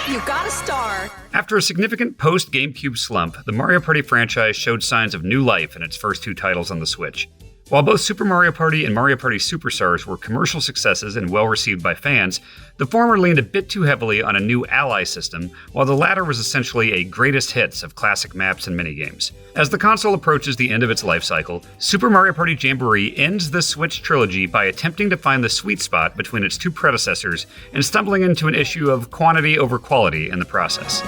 You got a star. After a significant post-GameCube slump, the Mario Party franchise showed signs of new life in its first two titles on the Switch. While both Super Mario Party and Mario Party Superstars were commercial successes and well-received by fans, the former leaned a bit too heavily on a new ally system, while the latter was essentially a greatest hits of classic maps and minigames. As the console approaches the end of its life cycle, Super Mario Party Jamboree ends the Switch trilogy by attempting to find the sweet spot between its two predecessors and stumbling into an issue of quantity over quality in the process.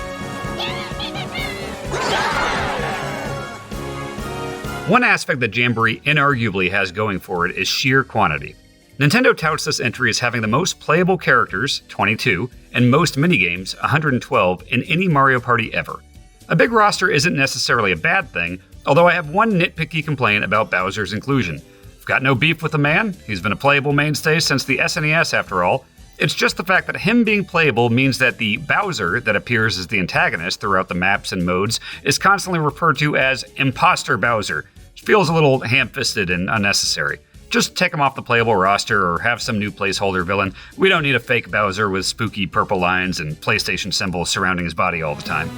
One aspect that Jamboree inarguably has going for it is sheer quantity. Nintendo touts this entry as having the most playable characters, 22, and most minigames, 112, in any Mario Party ever. A big roster isn't necessarily a bad thing, although I have one nitpicky complaint about Bowser's inclusion. I've got no beef with the man, he's been a playable mainstay since the SNES after all. It's just the fact that him being playable means that the Bowser that appears as the antagonist throughout the maps and modes is constantly referred to as Imposter Bowser, which feels a little ham-fisted and unnecessary. Just take him off the playable roster or have some new placeholder villain. We don't need a fake Bowser with spooky purple lines and PlayStation symbols surrounding his body all the time.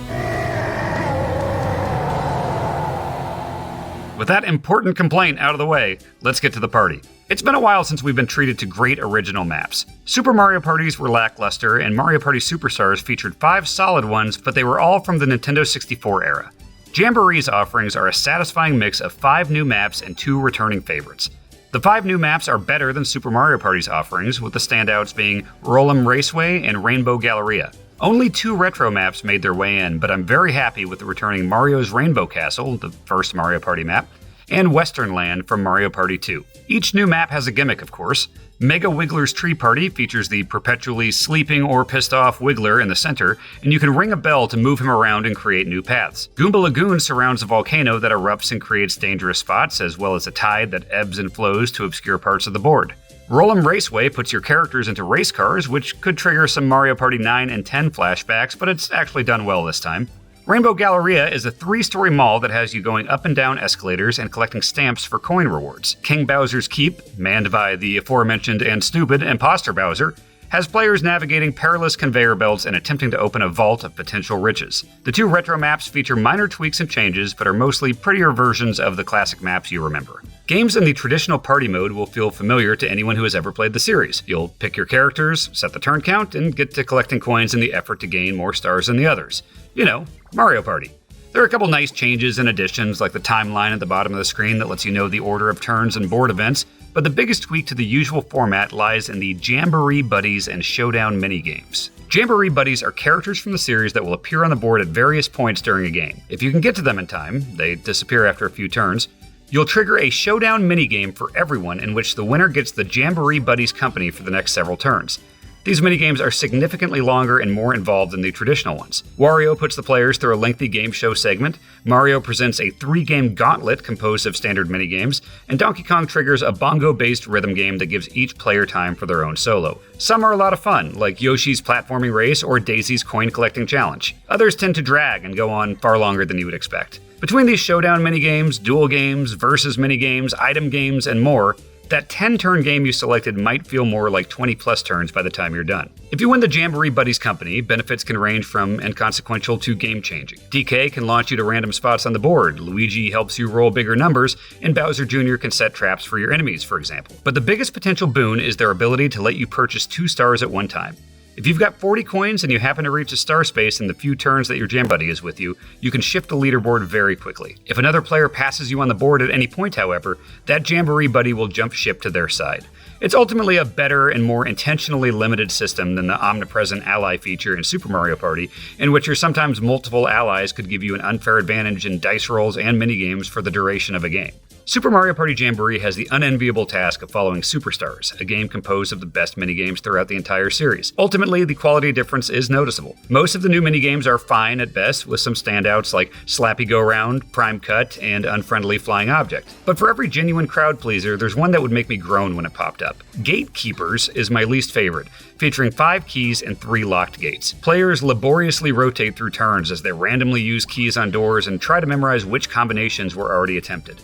With that important complaint out of the way, let's get to the party. It's been a while since we've been treated to great original maps. Super Mario Parties were lackluster, and Mario Party Superstars featured 5 solid ones, but they were all from the Nintendo 64 era. Jamboree's offerings are a satisfying mix of 5 new maps and 2 returning favorites. The 5 new maps are better than Super Mario Party's offerings, with the standouts being Roll'em Raceway and Rainbow Galleria. Only 2 retro maps made their way in, but I'm very happy with the returning Mario's Rainbow Castle, the first Mario Party map, and Western Land from Mario Party 2. Each new map has a gimmick, of course. Mega Wiggler's Tree Party features the perpetually sleeping or pissed off Wiggler in the center, and you can ring a bell to move him around and create new paths. Goomba Lagoon surrounds a volcano that erupts and creates dangerous spots, as well as a tide that ebbs and flows to obscure parts of the board. Roll'em Raceway puts your characters into race cars, which could trigger some Mario Party 9 and 10 flashbacks, but it's actually done well this time. Rainbow Galleria is a 3-story mall that has you going up and down escalators and collecting stamps for coin rewards. King Bowser's Keep, manned by the aforementioned and stupid Imposter Bowser, has players navigating perilous conveyor belts and attempting to open a vault of potential riches. The 2 retro maps feature minor tweaks and changes, but are mostly prettier versions of the classic maps you remember. Games in the traditional party mode will feel familiar to anyone who has ever played the series. You'll pick your characters, set the turn count, and get to collecting coins in the effort to gain more stars than the others. You know, Mario Party. There are a couple nice changes and additions, like the timeline at the bottom of the screen that lets you know the order of turns and board events, but the biggest tweak to the usual format lies in the Jamboree Buddies and Showdown minigames. Jamboree Buddies are characters from the series that will appear on the board at various points during a game. If you can get to them in time, they disappear after a few turns, you'll trigger a Showdown minigame for everyone in which the winner gets the Jamboree Buddies company for the next several turns. These minigames are significantly longer and more involved than the traditional ones. Wario puts the players through a lengthy game show segment, Mario presents a 3-game gauntlet composed of standard minigames, and Donkey Kong triggers a bongo-based rhythm game that gives each player time for their own solo. Some are a lot of fun, like Yoshi's platforming race or Daisy's coin collecting challenge. Others tend to drag and go on far longer than you would expect. Between these Showdown minigames, duel games, versus minigames, item games, and more, that 10-turn game you selected might feel more like 20-plus turns by the time you're done. If you win the Jamboree Buddies company, benefits can range from inconsequential to game-changing. DK can launch you to random spots on the board, Luigi helps you roll bigger numbers, and Bowser Jr. can set traps for your enemies, for example. But the biggest potential boon is their ability to let you purchase 2 stars at one time. If you've got 40 coins and you happen to reach a star space in the few turns that your Jam Buddy is with you, you can shift the leaderboard very quickly. If another player passes you on the board at any point, however, that Jamboree Buddy will jump ship to their side. It's ultimately a better and more intentionally limited system than the omnipresent ally feature in Super Mario Party, in which your sometimes multiple allies could give you an unfair advantage in dice rolls and minigames for the duration of a game. Super Mario Party Jamboree has the unenviable task of following Superstars, a game composed of the best minigames throughout the entire series. Ultimately, the quality difference is noticeable. Most of the new minigames are fine at best, with some standouts like Slappy Go Round, Prime Cut, and Unfriendly Flying Object. But for every genuine crowd pleaser, there's one that would make me groan when it popped up. Gatekeepers is my least favorite, featuring 5 keys and 3 locked gates. Players laboriously rotate through turns as they randomly use keys on doors and try to memorize which combinations were already attempted.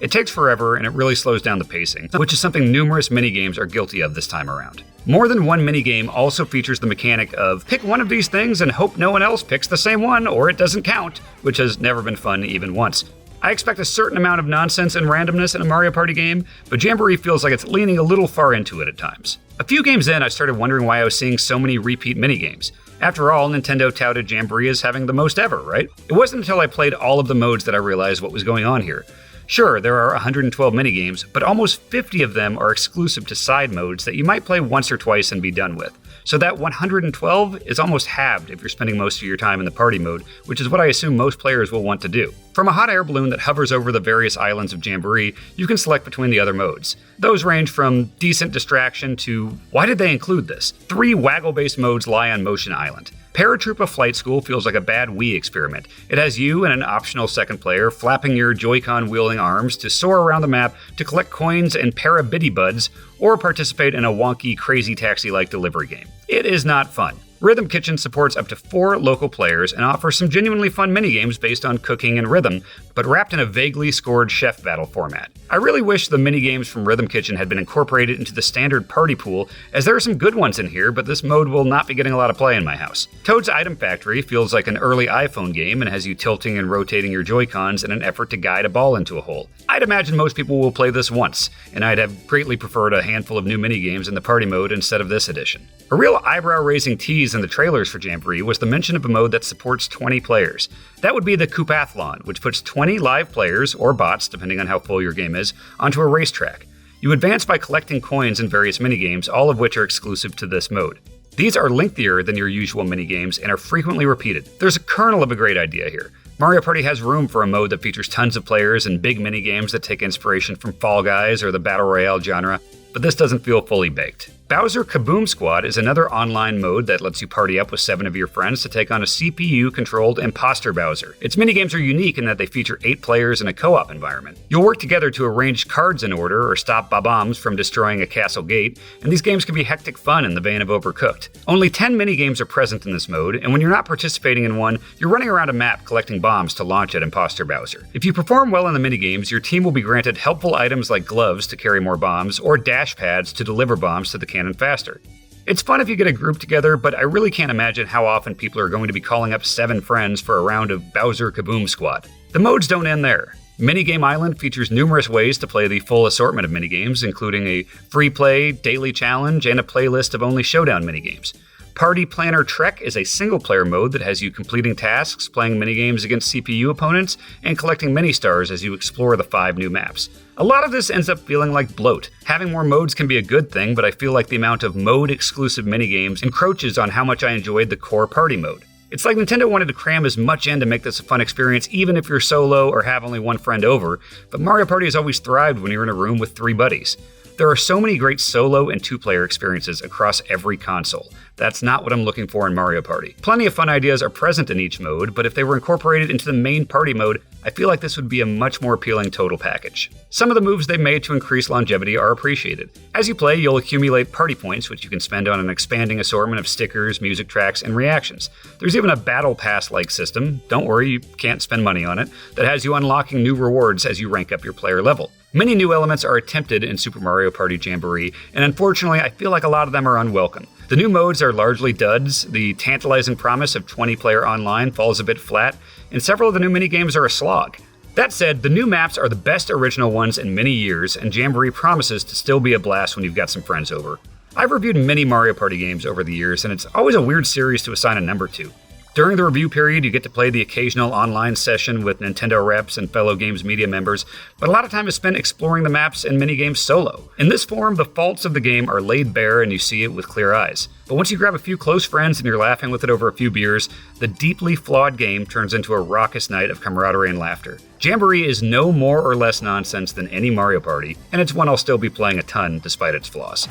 It takes forever and it really slows down the pacing, which is something numerous minigames are guilty of this time around. More Than One minigame also features the mechanic of pick one of these things and hope no one else picks the same one or it doesn't count, which has never been fun even once. I expect a certain amount of nonsense and randomness in a Mario Party game, but Jamboree feels like it's leaning a little far into it at times. A few games in, I started wondering why I was seeing so many repeat minigames. After all, Nintendo touted Jamboree as having the most ever, right? It wasn't until I played all of the modes that I realized what was going on here. Sure, there are 112 minigames, but almost 50 of them are exclusive to side modes that you might play once or twice and be done with. So that 112 is almost halved if you're spending most of your time in the party mode, which is what I assume most players will want to do. From a hot air balloon that hovers over the various islands of Jamboree, you can select between the other modes. Those range from decent distraction to, why did they include this? 3 waggle-based modes lie on Motion Island. Paratroopa Flight School feels like a bad Wii experiment. It has you and an optional second player flapping your Joy-Con wielding arms to soar around the map to collect coins and Parabiddy Buds, or participate in a wonky Crazy Taxi-like delivery game. It is not fun. Rhythm Kitchen supports up to 4 local players and offers some genuinely fun minigames based on cooking and rhythm, but wrapped in a vaguely scored chef battle format. I really wish the minigames from Rhythm Kitchen had been incorporated into the standard party pool, as there are some good ones in here, but this mode will not be getting a lot of play in my house. Toad's Item Factory feels like an early iPhone game and has you tilting and rotating your Joy-Cons in an effort to guide a ball into a hole. I'd imagine most people will play this once, and I'd have greatly preferred a handful of new minigames in the party mode instead of this edition. A real eyebrow-raising tease in the trailers for Jamboree was the mention of a mode that supports 20 players. That would be the Koopathlon, which puts 20 live players, or bots depending on how full your game is, onto a racetrack. You advance by collecting coins in various minigames, all of which are exclusive to this mode. These are lengthier than your usual minigames and are frequently repeated. There's a kernel of a great idea here. Mario Party has room for a mode that features tons of players and big minigames that take inspiration from Fall Guys or the Battle Royale genre, but this doesn't feel fully baked. Bowser Kaboom Squad is another online mode that lets you party up with 7 of your friends to take on a CPU-controlled imposter Bowser. Its minigames are unique in that they feature 8 players in a co-op environment. You'll work together to arrange cards in order or stop Bob-ombs from destroying a castle gate, and these games can be hectic fun in the vein of Overcooked. Only 10 minigames are present in this mode, and when you're not participating in one, you're running around a map collecting bombs to launch at imposter Bowser. If you perform well in the minigames, your team will be granted helpful items like gloves to carry more bombs or dash pads to deliver bombs to the cannon faster. It's fun if you get a group together, but I really can't imagine how often people are going to be calling up 7 friends for a round of Bowser Kaboom Squad. The modes don't end there. Minigame Island features numerous ways to play the full assortment of minigames, including a free play, daily challenge, and a playlist of only showdown minigames. Party Planner Trek is a single-player mode that has you completing tasks, playing minigames against CPU opponents, and collecting mini-stars as you explore the 5 new maps. A lot of this ends up feeling like bloat. Having more modes can be a good thing, but I feel like the amount of mode-exclusive minigames encroaches on how much I enjoyed the core party mode. It's like Nintendo wanted to cram as much in to make this a fun experience even if you're solo or have only one friend over, but Mario Party has always thrived when you're in a room with 3 buddies. There are so many great solo and 2-player experiences across every console. That's not what I'm looking for in Mario Party. Plenty of fun ideas are present in each mode, but if they were incorporated into the main party mode, I feel like this would be a much more appealing total package. Some of the moves they made to increase longevity are appreciated. As you play, you'll accumulate party points, which you can spend on an expanding assortment of stickers, music tracks, and reactions. There's even a battle pass-like system, don't worry, you can't spend money on it, that has you unlocking new rewards as you rank up your player level. Many new elements are attempted in Super Mario Party Jamboree, and unfortunately, I feel like a lot of them are unwelcome. The new modes are largely duds, the tantalizing promise of 20-player online falls a bit flat, and several of the new minigames are a slog. That said, the new maps are the best original ones in many years, and Jamboree promises to still be a blast when you've got some friends over. I've reviewed many Mario Party games over the years, and it's always a weird series to assign a number to. During the review period, you get to play the occasional online session with Nintendo reps and fellow Games Media members, but a lot of time is spent exploring the maps and minigames solo. In this form, the faults of the game are laid bare and you see it with clear eyes. But once you grab a few close friends and you're laughing with it over a few beers, the deeply flawed game turns into a raucous night of camaraderie and laughter. Jamboree is no more or less nonsense than any Mario Party, and it's one I'll still be playing a ton despite its flaws.